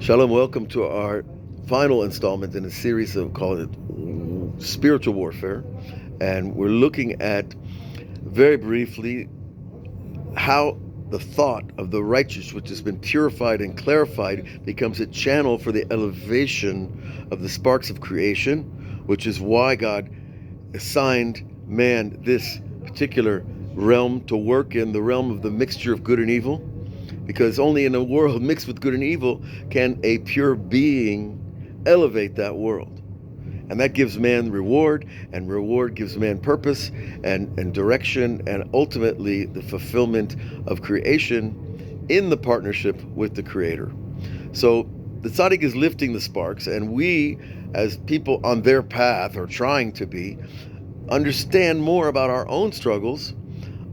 Shalom, welcome to our final installment in a series of called it spiritual warfare. And we're looking at very briefly how the thought of the righteous, which has been purified and clarified, becomes a channel for the elevation of the sparks of creation, which is why God assigned man this particular realm to work in, the realm of the mixture of good and evil, because only in a world mixed with good and evil can a pure being elevate that world. And that gives man reward, and reward gives man purpose and direction, and ultimately the fulfillment of creation in the partnership with the Creator. So the tzaddik is lifting the sparks, and we, as people on their path, or trying to be, understand more about our own struggles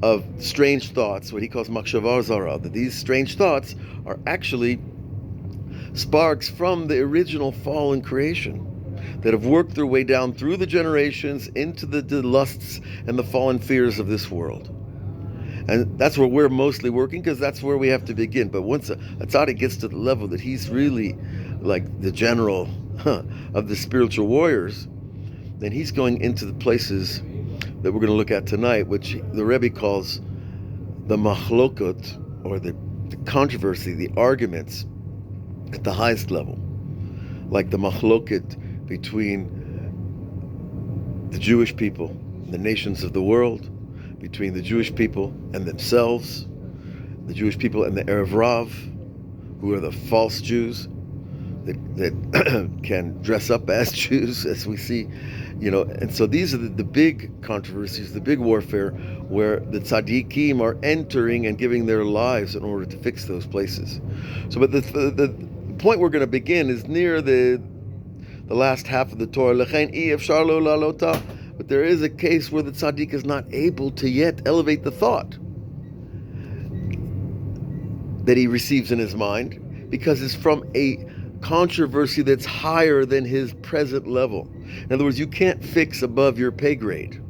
of strange thoughts, what he calls machshava zara, that these strange thoughts are actually sparks from the original fallen creation that have worked their way down through the generations into the lusts and the fallen fears of this world. And that's where we're mostly working, because that's where we have to begin. But once a tzaddik gets to the level that he's really like the general of the spiritual warriors, then he's going into the places that we're going to look at tonight, which the Rebbe calls the machlokot, or the controversy, the arguments at the highest level, like the machloket between the Jewish people and the nations of the world, between the Jewish people and themselves, the Jewish people and the Erev Rav, who are the false Jews that can dress up as Jews, as we see, and so these are the big controversies, the big warfare, where the tzaddikim are entering and giving their lives in order to fix those places. So, but the point we're going to begin is near the last half of the Torah. But there is a case where the tzaddik is not able to yet elevate the thought that he receives in his mind, because it's from a controversy that's higher than his present level. In other words, you can't fix above your pay grade.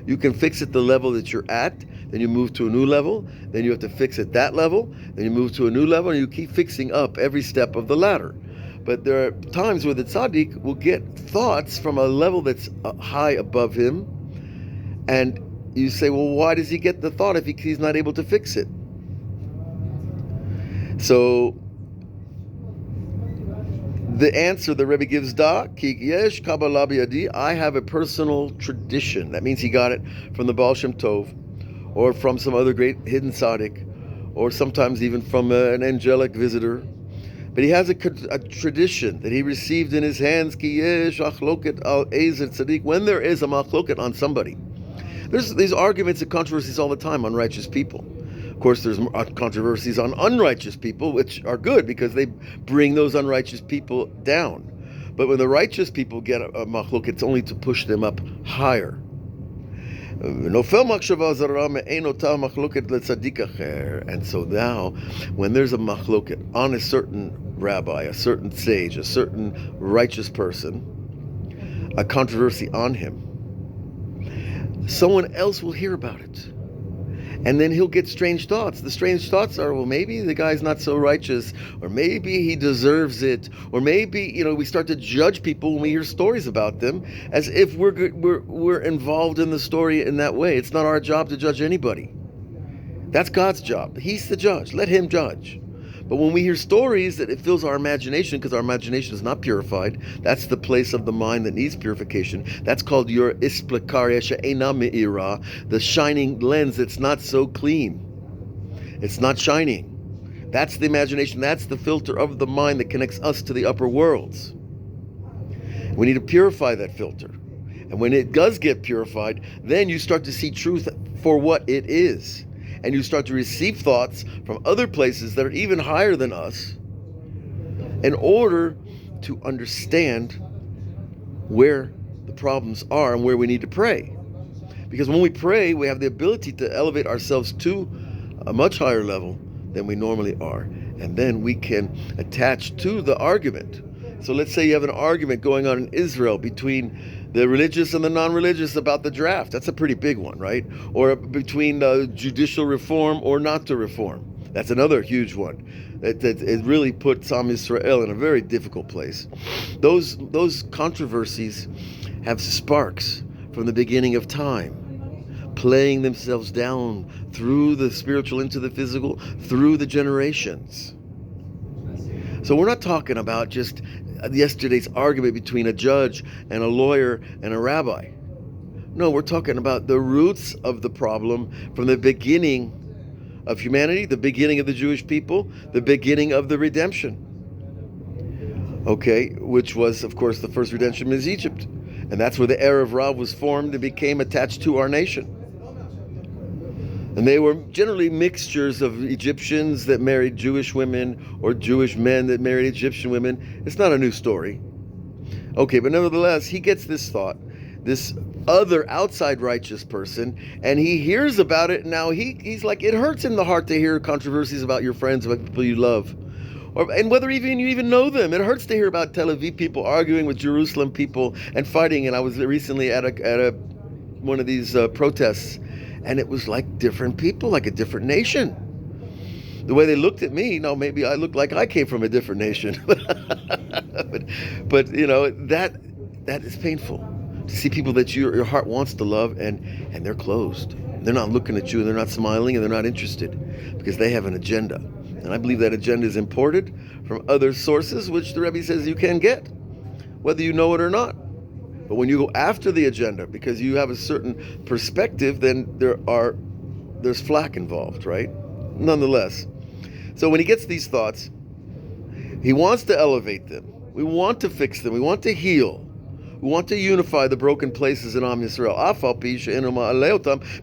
You can fix at the level that you're at, then you move to a new level, then you have to fix at that level, then you move to a new level, and you keep fixing up every step of the ladder. But there are times where the tzaddik will get thoughts from a level that's high above him, and you say, well, why does he get the thought if he's not able to fix it? So the answer the Rebbe gives, ki yesh kabbalah biyadi, I have a personal tradition. That means he got it from the Baal Shem Tov, or from some other great hidden tzaddik, or sometimes even from an angelic visitor. But he has a tradition that he received in his hands, ki yesh achloket al ezer tzaddik, when there is a machloket on somebody. There's these arguments and controversies all the time on righteous people. Of course, there's controversies on unrighteous people, which are good because they bring those unrighteous people down. But when the righteous people get a machlok, it's only to push them up higher. And so now, when there's a machloket on a certain rabbi, a certain sage, a certain righteous person, a controversy on him, someone else will hear about it. And then he'll get strange thoughts. The strange thoughts are, well, maybe the guy's not so righteous, or maybe he deserves it, or maybe, we start to judge people when we hear stories about them as if we're involved in the story in that way. It's not our job to judge anybody. That's God's job. He's the judge. Let him judge. But when we hear stories that it fills our imagination, because our imagination is not purified, that's the place of the mind that needs purification. That's called your isplakaria she'ena me'ira, the shining lens that's not so clean. It's not shining. That's the imagination. That's the filter of the mind that connects us to the upper worlds. We need to purify that filter. And when it does get purified, then you start to see truth for what it is. And you start to receive thoughts from other places that are even higher than us in order to understand where the problems are and where we need to pray. Because when we pray, we have the ability to elevate ourselves to a much higher level than we normally are. And then we can attach to the argument. So let's say you have an argument going on in Israel between the religious and the non-religious about the draft. That's a pretty big one, right? Or between judicial reform or not to reform. That's another huge one. It really put Am Yisrael in a very difficult place. Those controversies have sparks from the beginning of time, playing themselves down through the spiritual into the physical, through the generations. So we're not talking about just yesterday's argument between a judge and a lawyer and a rabbi. No, we're talking about the roots of the problem from the beginning of humanity, the beginning of the Jewish people, the beginning of the redemption. Okay, which was, of course, the first redemption is Egypt. And that's where the Erev Rav was formed and became attached to our nation. And they were generally mixtures of Egyptians that married Jewish women or Jewish men that married Egyptian women. It's not a new story. Okay, but nevertheless, he gets this thought, this other outside righteous person, and he hears about it. And now he's like, it hurts in the heart to hear controversies about your friends, about people you love. And whether you even know them, it hurts to hear about Tel Aviv people arguing with Jerusalem people and fighting. And I was recently at one of these protests, and it was like different people, like a different nation. The way they looked at me, maybe I looked like I came from a different nation. but that is painful to see people that your heart wants to love, and they're closed. They're not looking at you, and they're not smiling, and they're not interested because they have an agenda. And I believe that agenda is imported from other sources, which the Rebbe says you can get, whether you know it or not. But when you go after the agenda because you have a certain perspective, then there's flack involved, right? Nonetheless. So when he gets these thoughts, he wants to elevate them. We want to fix them. We want to heal. We want to unify the broken places in Am Yisrael.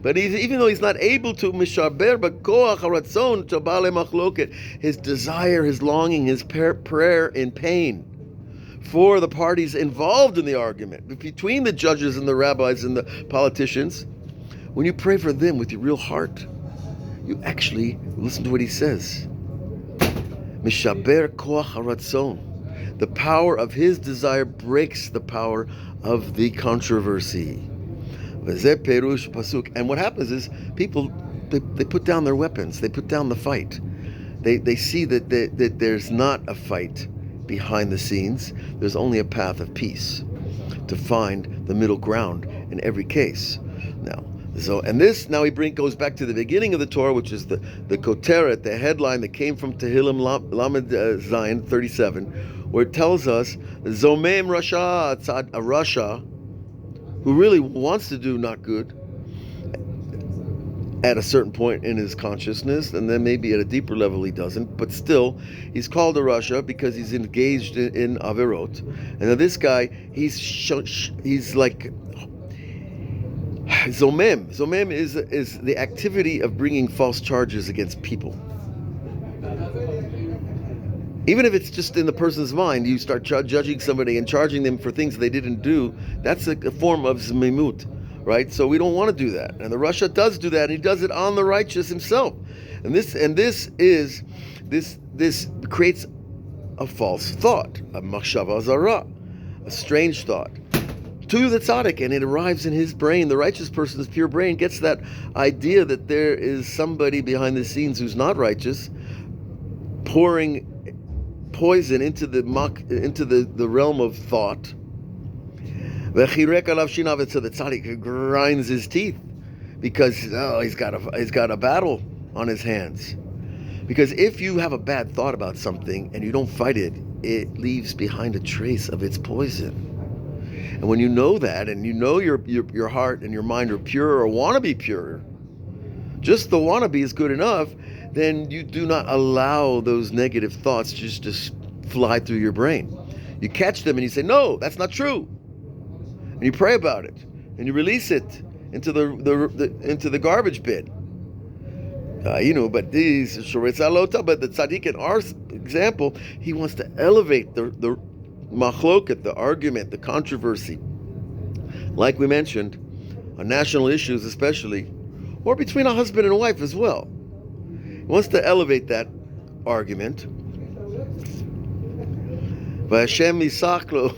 But even though he's not able to, his desire, his longing, his prayer in pain for the parties involved in the argument, between the judges and the rabbis and the politicians, when you pray for them with your real heart, you actually listen to what he says. Mishaber koach haratzon. The power of his desire breaks the power of the controversy. And what happens is people, they put down their weapons. They put down the fight. They see that there's not a fight behind the scenes. There's only a path of peace to find the middle ground in every case. Now he goes back to the beginning of the Torah, which is the koteret, the headline that came from Tehillim Lamed Zayin 37, where it tells us Zomem Rasha, a Rasha who really wants to do not good at a certain point in his consciousness, and then maybe at a deeper level he doesn't, but still he's called a Rasha because he's engaged in Averot. And now this guy, he's like Zomem. Zomem is the activity of bringing false charges against people. Even if it's just in the person's mind, you start judging somebody and charging them for things they didn't do. That's a form of zmimut, right? So we don't want to do that. And the Rasha does do that, and he does it on the righteous himself. And this creates a false thought, a machshava zara, a strange thought, to the tzaddik, and it arrives in his brain. The righteous person's pure brain gets that idea that there is somebody behind the scenes who's not righteous, pouring poison into the realm of thought. So the tzaddik grinds his teeth because he's got a battle on his hands. Because if you have a bad thought about something and you don't fight it, it leaves behind a trace of its poison. And when you know that, and you know your heart and your mind are pure or want to be pure, just the wannabe is good enough, then you do not allow those negative thoughts just to fly through your brain. You catch them and you say, no, that's not true. And you pray about it, and you release it into the garbage bin. But these but the tzaddik in our example, he wants to elevate the machloket, the argument, the controversy, like we mentioned, on national issues especially, or between a husband and a wife as well. He wants to elevate that argument. But Hashem misaklo,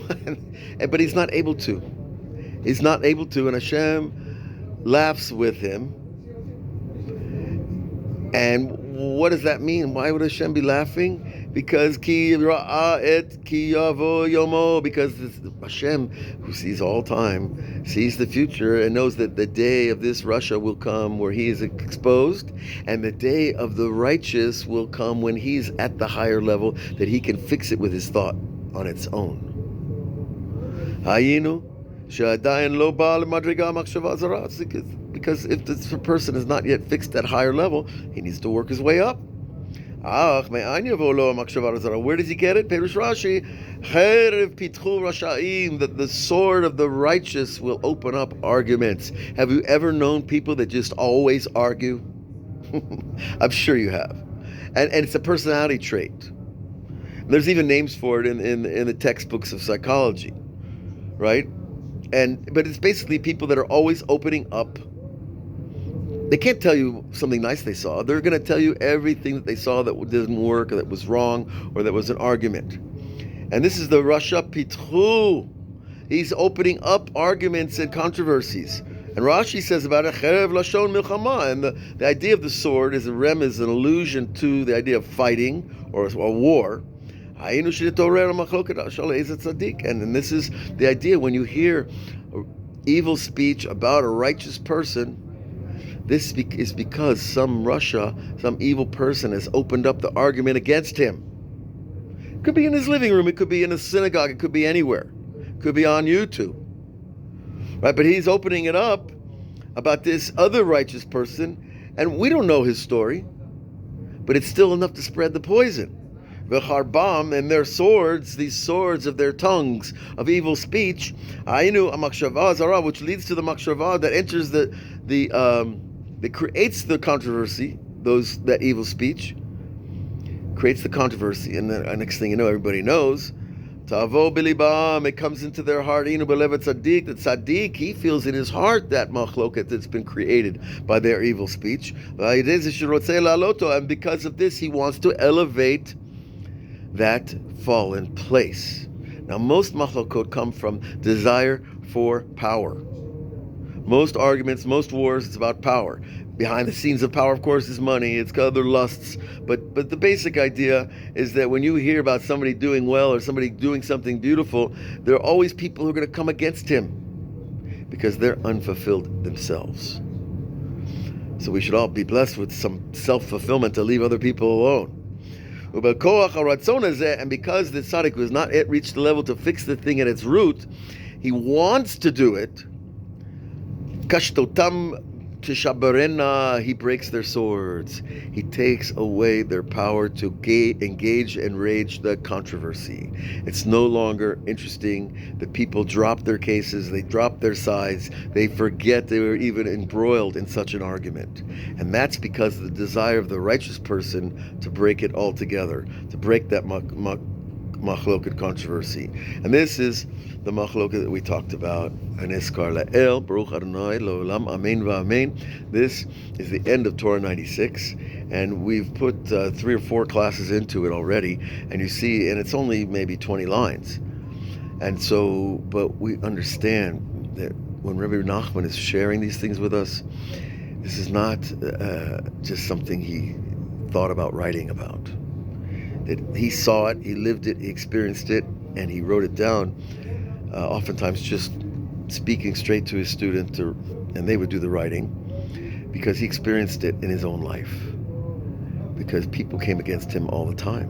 but he's not able to. He's not able to, and Hashem laughs with him. And what does that mean? Why would Hashem be laughing? Because ki ra'a et ki yavo yomo, because Hashem, who sees all time, sees the future and knows that the day of this Russia will come where he is exposed, and the day of the righteous will come when he's at the higher level that he can fix it with his thought on its own. Hayinu she'adayin lo ba l'madriga machshava zara, because if this person is not yet fixed at higher level, he needs to work his way up. Where does he get it? Perush Rashi, that the sword of the righteous will open up arguments. Have you ever known people that just always argue? I'm sure you have. And it's a personality trait. There's even names for it in the textbooks of psychology, right? But it's basically people that are always opening up. They can't tell you something nice they saw. They're going to tell you everything that they saw that didn't work, or that was wrong, or that was an argument. And this is the Rasha Pitru. He's opening up arguments and controversies. And Rashi says about it, Cherev Lashon Milchama. And the idea of the sword is an allusion to the idea of fighting or a war. And this is the idea when you hear evil speech about a righteous person. This is because some evil person has opened up the argument against him. It could be in his living room, it could be in a synagogue, it could be anywhere. It could be on YouTube. Right? But he's opening it up about this other righteous person, and we don't know his story, but it's still enough to spread the poison. V'charbam, and their swords, these swords of their tongues, of evil speech, Ainu amakshava zara, which leads to the makshava that enters that creates the controversy, that evil speech creates the controversy, and the next thing you know, everybody knows, Tavo bilibam, it comes into their heart, Inu belevet tzaddik, that tzaddik, he feels in his heart that machloket that's been created by their evil speech, and because of this, he wants to elevate that fallen place. Now, most machlokot come from desire for power. Most arguments, most wars, it's about power. Behind the scenes of power, of course, is money. It's other lusts. But the basic idea is that when you hear about somebody doing well or somebody doing something beautiful, there are always people who are going to come against him because they're unfulfilled themselves. So we should all be blessed with some self-fulfillment to leave other people alone. And because the tzaddik was not yet reached the level to fix the thing at its root, he wants to do it. Kashtotam tishabarena, he breaks their swords. He takes away their power to engage and rage the controversy. It's no longer interesting. The people drop their cases, they drop their sides, they forget they were even embroiled in such an argument. And that's because of the desire of the righteous person to break it all together, to break that machloket controversy. And this is the machloket that we talked about. Aniskar la'el, Baruch Adonai, Lo'olam, Amen va'amen. This is the end of Torah 96, and we've put 3 or 4 classes into it already, and you see, and it's only maybe 20 lines. And so, but we understand that when Rabbi Nachman is sharing these things with us, this is not just something he thought about writing about. That he saw it, he lived it, he experienced it, and he wrote it down, oftentimes just speaking straight to his student, and they would do the writing, because he experienced it in his own life. Because people came against him all the time,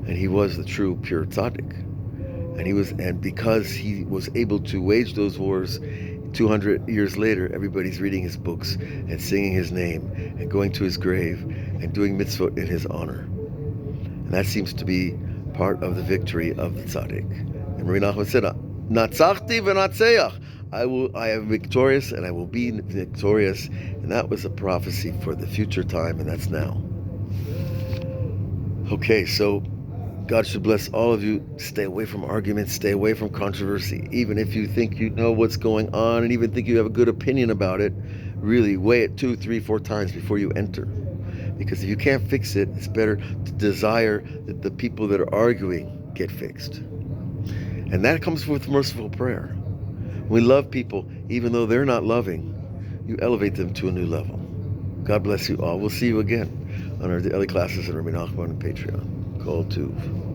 and he was the true pure tzaddik, and because he was able to wage those wars, 200 years later, everybody's reading his books and singing his name and going to his grave and doing mitzvot in his honor. And that seems to be part of the victory of the tzaddik. And Rabbi Nachman said, Natzachti v'natzeach, I am victorious and I will be victorious. And that was a prophecy for the future time, and that's now. Okay, so God should bless all of you. Stay away from arguments, stay away from controversy. Even if you think you know what's going on and even think you have a good opinion about it, really weigh it 2, 3, 4 times before you enter. Because if you can't fix it, it's better to desire that the people that are arguing get fixed. And that comes with merciful prayer. We love people, even though they're not loving, you elevate them to a new level. God bless you all. We'll see you again on our daily classes in Rabbi Nachman and Patreon. Kol Tuv.